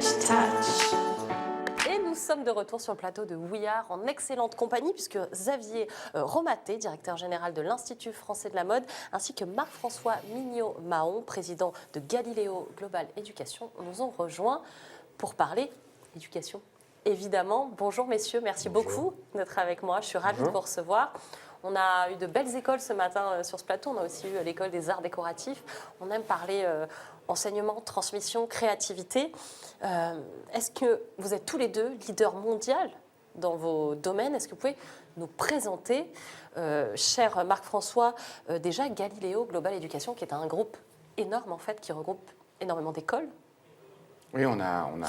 French touch. Et nous sommes de retour sur le plateau de We Are en excellente compagnie puisque Xavier Romaté, directeur général de l'Institut français de la mode, ainsi que Marc-François Mignot-Mahon, président de Galileo Global Education, nous ont rejoints pour parler éducation. Évidemment, bonjour messieurs, merci beaucoup d'être avec moi, je suis ravie de vous recevoir. On a eu de belles écoles ce matin sur ce plateau, on a aussi eu l'école des arts décoratifs, on aime parler enseignement, transmission, créativité. Est-ce que vous êtes tous les deux leaders mondiaux dans vos domaines? Est-ce que vous pouvez nous présenter, cher Marc-François, déjà Galileo Global Education, qui est un groupe énorme en fait, qui regroupe énormément d'écoles? Oui, on a une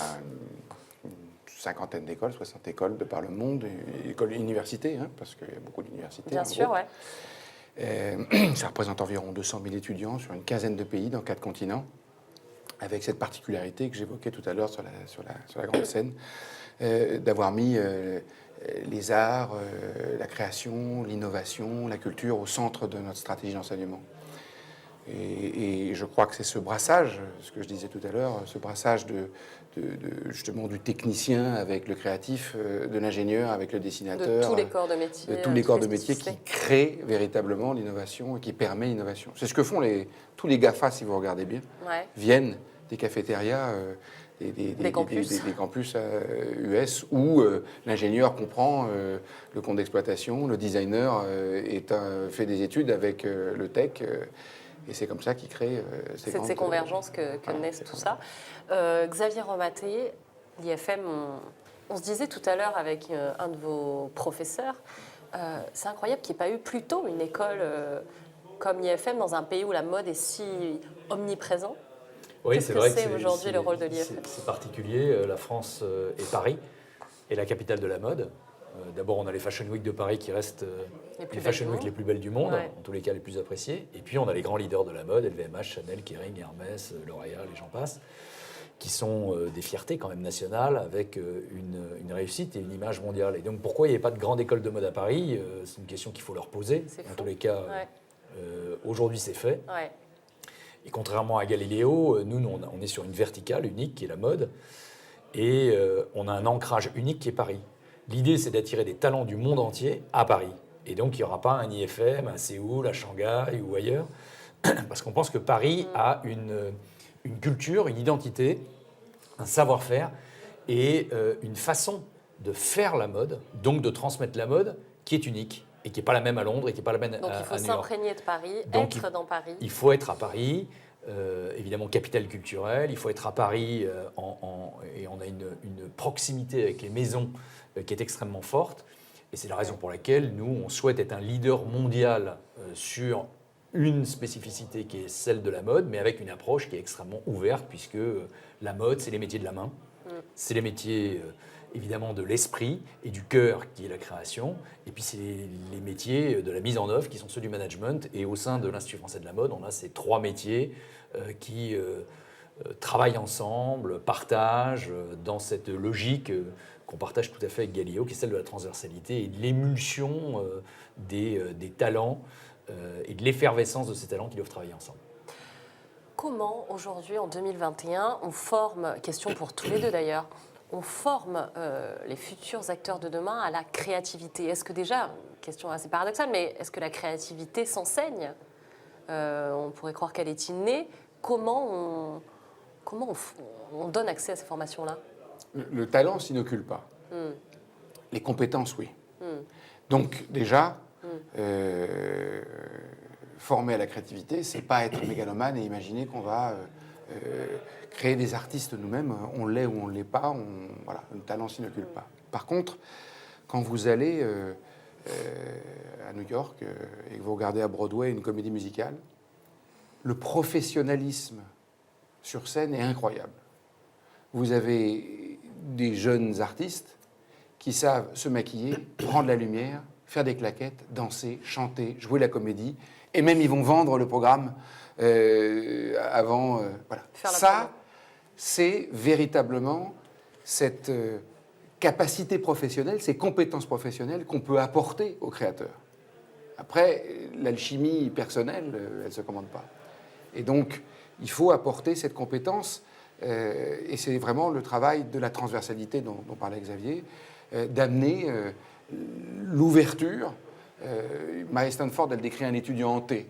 cinquantaine d'écoles, 60 écoles de par le monde, écoles universités, hein, parce qu'il y a beaucoup d'universités. Bien sûr, oui. Ça représente environ 200 000 étudiants sur une quinzaine de pays dans 4 continents, avec cette particularité que j'évoquais tout à l'heure sur la grande scène, d'avoir mis les arts, la création, l'innovation, la culture au centre de notre stratégie d'enseignement. Et je crois que c'est ce brassage, ce que je disais tout à l'heure, ce brassage justement du technicien avec le créatif, de l'ingénieur avec le dessinateur. De tous les corps de métier. De tous les corps de métier qui créent véritablement l'innovation et qui permet l'innovation. C'est ce que font tous les GAFA, si vous regardez bien, viennent des cafétérias, des campus US où l'ingénieur comprend le compte d'exploitation, le designer fait des études avec le tech. Et c'est comme ça qu'il crée ces convergences que naissent tout ça. Xavier Romaté, l'IFM, on se disait tout à l'heure avec un de vos professeurs, c'est incroyable qu'il n'y ait pas eu plus tôt une école comme l'IFM dans un pays où la mode est si omniprésente. Oui, c'est vrai que c'est aujourd'hui le rôle de l'IFM. C'est particulier. La France et Paris est la capitale de la mode. D'abord, on a les Fashion Week de Paris qui restent les Fashion Week les plus belles du monde, en tous les cas les plus appréciées. Et puis, on a les grands leaders de la mode, LVMH, Chanel, Kering, Hermès, L'Oréal et j'en passe, qui sont des fiertés quand même nationales avec une réussite et une image mondiale. Et donc, pourquoi il n'y avait pas de grande école de mode à Paris? C'est une question qu'il faut leur poser. En tous les cas, aujourd'hui, c'est fait. Ouais. Et contrairement à Galileo, nous, on est sur une verticale unique qui est la mode. Et on a un ancrage unique qui est Paris. L'idée, c'est d'attirer des talents du monde entier à Paris. Et donc, il n'y aura pas un IFM à Séoul, à Shanghai ou ailleurs. Parce qu'on pense que Paris a une culture, une identité, un savoir-faire et une façon de faire la mode, donc de transmettre la mode, qui est unique et qui n'est pas la même à Londres et qui n'est pas la même à New York. Donc, il faut s'imprégner de Paris, être dans Paris. Il faut être à Paris. Évidemment capitale culturelle, il faut être à Paris et on a une proximité avec les maisons qui est extrêmement forte et c'est la raison pour laquelle nous on souhaite être un leader mondial sur une spécificité qui est celle de la mode mais avec une approche qui est extrêmement ouverte puisque la mode c'est les métiers de la main, c'est les métiers évidemment de l'esprit et du cœur qui est la création et puis c'est les métiers de la mise en œuvre qui sont ceux du management et au sein de l'Institut français de la mode on a ces 3 métiers qui travaillent ensemble, partagent dans cette logique qu'on partage tout à fait avec Galileo, qui est celle de la transversalité et de l'émulsion des talents et de l'effervescence de ces talents qui doivent travailler ensemble. Comment aujourd'hui, en 2021, on forme, question pour tous les deux d'ailleurs, on forme les futurs acteurs de demain à la créativité? Est-ce que déjà, question assez paradoxale, mais est-ce que la créativité s'enseigne? On pourrait croire qu'elle est innée. Comment on donne accès à ces formations-là? Le talent ne s'inocule pas. Les compétences, oui. Donc déjà, former à la créativité, c'est pas être mégalomane et imaginer qu'on va créer des artistes nous-mêmes. On l'est ou on ne l'est pas. Voilà, le talent ne s'inocule pas. Par contre, quand vous allez à New York et que vous regardez à Broadway une comédie musicale, le professionnalisme sur scène est incroyable. Vous avez des jeunes artistes qui savent se maquiller, prendre la lumière, faire des claquettes, danser, chanter, jouer la comédie, et même ils vont vendre le programme avant. Voilà. Ça, c'est véritablement cette capacité professionnelle, ces compétences professionnelles qu'on peut apporter aux créateurs. Après, l'alchimie personnelle, elle ne se commande pas. Et donc, il faut apporter cette compétence Et c'est vraiment le travail de la transversalité dont parlait Xavier, d'amener l'ouverture. Marie Stanford, elle décrit un étudiant en T.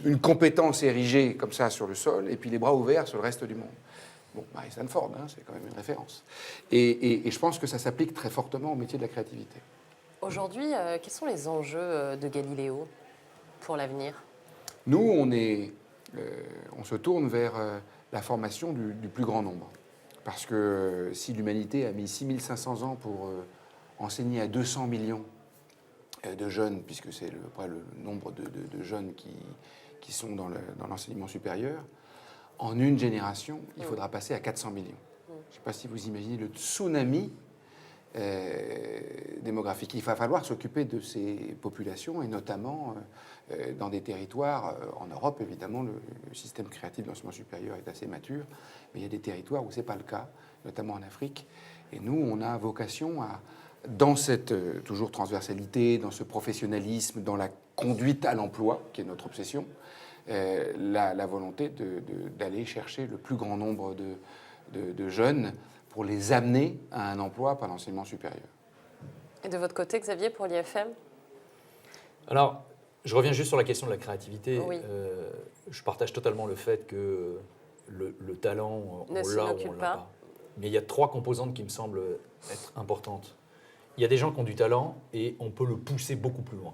Une compétence érigée comme ça sur le sol, et puis les bras ouverts sur le reste du monde. Bon, Marie Stanford, c'est quand même une référence. Et je pense que ça s'applique très fortement au métier de la créativité. Aujourd'hui, quels sont les enjeux de Galiléo pour l'avenir? Nous, on se tourne vers la formation du plus grand nombre. Parce que si l'humanité a mis 6500 ans pour enseigner à 200 millions de jeunes, puisque c'est le nombre de jeunes qui sont dans l'enseignement supérieur, en une génération, il faudra passer à 400 millions. Je ne sais pas si vous imaginez le tsunami démographique. Il va falloir s'occuper de ces populations, et notamment dans des territoires, en Europe évidemment, le système créatif de l'enseignement supérieur est assez mature, mais il y a des territoires où ce n'est pas le cas, notamment en Afrique. Et nous, on a vocation à, dans cette toujours transversalité, dans ce professionnalisme, dans la conduite à l'emploi, qui est notre obsession, la volonté d'aller chercher le plus grand nombre de jeunes pour les amener à un emploi par l'enseignement supérieur. Et de votre côté, Xavier, pour l'IFM? Alors, je reviens juste sur la question de la créativité. Oui. Je partage totalement le fait que le talent, on l'a ou on ne l'a pas. Mais il y a 3 composantes qui me semblent être importantes. Il y a des gens qui ont du talent et on peut le pousser beaucoup plus loin.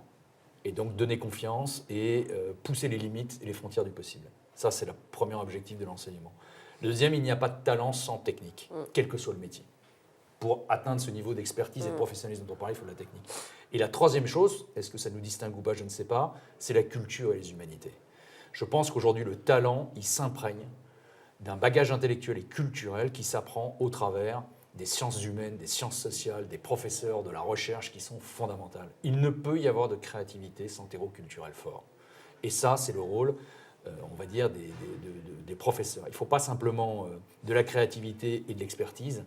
Et donc donner confiance et pousser les limites et les frontières du possible. Ça, c'est le premier objectif de l'enseignement. Le deuxième, il n'y a pas de talent sans technique, quel que soit le métier. Pour atteindre ce niveau d'expertise et de professionnalisme dont on parlait, il faut de la technique. Et la troisième chose, est-ce que ça nous distingue ou pas, je ne sais pas, c'est la culture et les humanités. Je pense qu'aujourd'hui, le talent, il s'imprègne d'un bagage intellectuel et culturel qui s'apprend au travers des sciences humaines, des sciences sociales, des professeurs, de la recherche qui sont fondamentales. Il ne peut y avoir de créativité sans terreau culturel fort. Et ça, c'est le rôle, on va dire, des professeurs. Il ne faut pas simplement de la créativité et de l'expertise,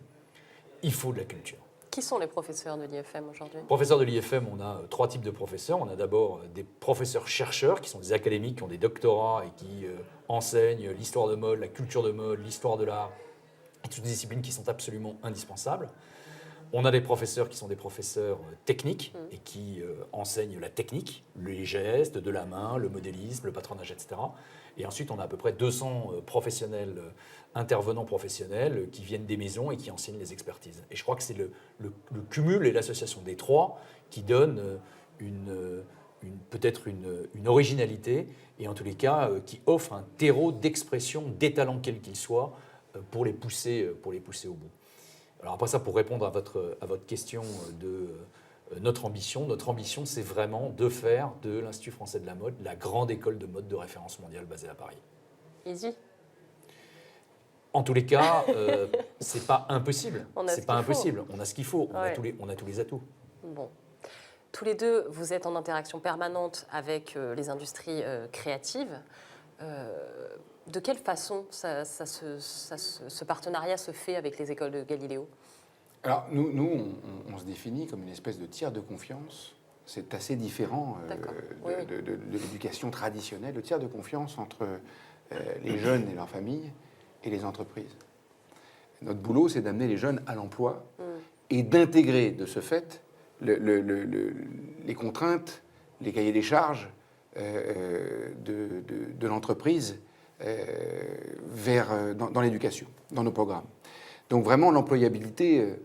il faut de la culture. Qui sont les professeurs de l'IFM aujourd'hui? Professeurs de l'IFM, on a 3 types de professeurs. On a d'abord des professeurs-chercheurs, qui sont des académiques, qui ont des doctorats et qui enseignent l'histoire de mode, la culture de mode, l'histoire de l'art, et toutes des disciplines qui sont absolument indispensables. On a des professeurs qui sont des professeurs techniques et qui enseignent la technique, les gestes de la main, le modélisme, le patronage, etc. Et ensuite, on a à peu près 200 professionnels, intervenants professionnels qui viennent des maisons et qui enseignent les expertises. Et je crois que c'est le cumul et l'association des 3 qui donne peut-être une originalité et en tous les cas qui offre un terreau d'expression des talents quels qu'ils soient pour les pousser au bout. Alors après ça, pour répondre à votre question de notre ambition, c'est vraiment de faire de l'Institut français de la mode la grande école de mode de référence mondiale basée à Paris. Easy. En tous les cas, c'est pas impossible. On a ce qu'il faut. On a tous les atouts. Bon. Tous les deux, vous êtes en interaction permanente avec les industries créatives. De quelle façon ce partenariat se fait avec les écoles de Galiléo? Alors, nous on se définit comme une espèce de tiers de confiance. C'est assez différent de l'éducation traditionnelle. Le tiers de confiance entre les jeunes et leurs familles et les entreprises. Notre boulot, c'est d'amener les jeunes à l'emploi et d'intégrer de ce fait les contraintes, les cahiers des charges de l'entreprise dans l'éducation, dans nos programmes. Donc vraiment, l'employabilité,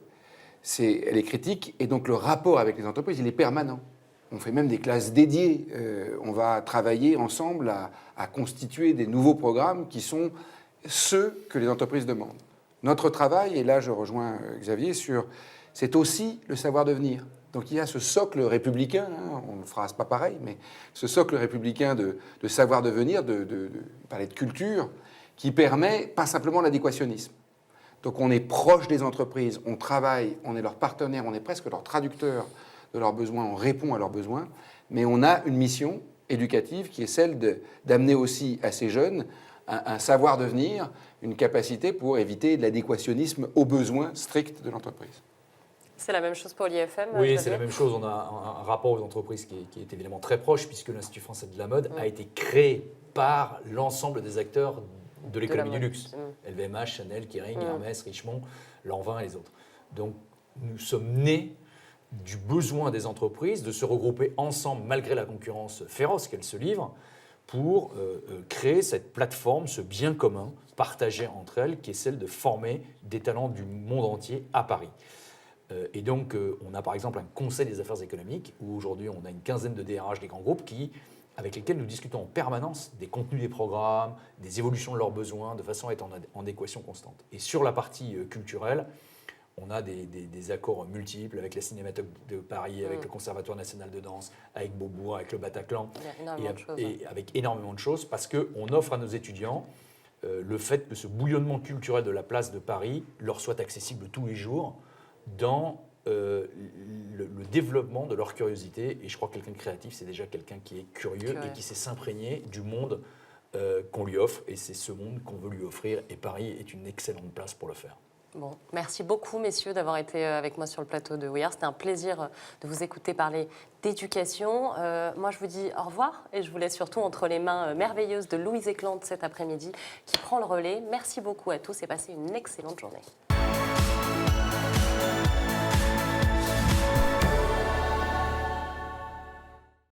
elle est critique, et donc le rapport avec les entreprises, il est permanent. On fait même des classes dédiées. On va travailler ensemble à constituer des nouveaux programmes qui sont ceux que les entreprises demandent. Notre travail, et là je rejoins Xavier, c'est aussi le savoir-devenir. Donc il y a ce socle républicain, on ne phrase pas pareil, mais ce socle républicain de savoir-devenir, de parler de culture, qui permet pas simplement l'adéquationnisme. Donc on est proche des entreprises, on travaille, on est leur partenaire, on est presque leur traducteur de leurs besoins, on répond à leurs besoins, mais on a une mission éducative qui est celle d'amener aussi à ces jeunes un savoir-devenir, une capacité pour éviter l'adéquationnisme aux besoins stricts de l'entreprise. C'est la même chose pour l'IFM? Oui, c'est la même chose. On a un rapport aux entreprises qui est évidemment très proche, puisque l'Institut français de la mode a été créé par l'ensemble des acteurs de l'économie du luxe. LVMH, Chanel, Kering, Hermès, Richemont, Lanvin et les autres. Donc nous sommes nés du besoin des entreprises de se regrouper ensemble malgré la concurrence féroce qu'elles se livrent pour créer cette plateforme, ce bien commun partagé entre elles qui est celle de former des talents du monde entier à Paris. Et donc on a par exemple un conseil des affaires économiques où aujourd'hui on a une quinzaine de DRH des grands groupes avec lesquels nous discutons en permanence des contenus des programmes, des évolutions de leurs besoins, de façon à être en équation constante. Et sur la partie culturelle, on a des accords multiples avec la Cinémathèque de Paris, avec le Conservatoire national de danse, avec Beaubourg, avec le Bataclan, et avec énormément de choses, parce qu'on offre à nos étudiants le fait que ce bouillonnement culturel de la place de Paris leur soit accessible tous les jours dans le développement de leur curiosité. Et je crois que quelqu'un de créatif, c'est déjà quelqu'un qui est curieux et qui sait s'imprégner du monde qu'on lui offre. Et c'est ce monde qu'on veut lui offrir. Et Paris est une excellente place pour le faire. Bon, merci beaucoup, messieurs, d'avoir été avec moi sur le plateau de We Are. C'était un plaisir de vous écouter parler d'éducation. Moi, je vous dis au revoir et je vous laisse surtout entre les mains merveilleuses de Louise Eklund cet après-midi qui prend le relais. Merci beaucoup à tous et passez une excellente journée.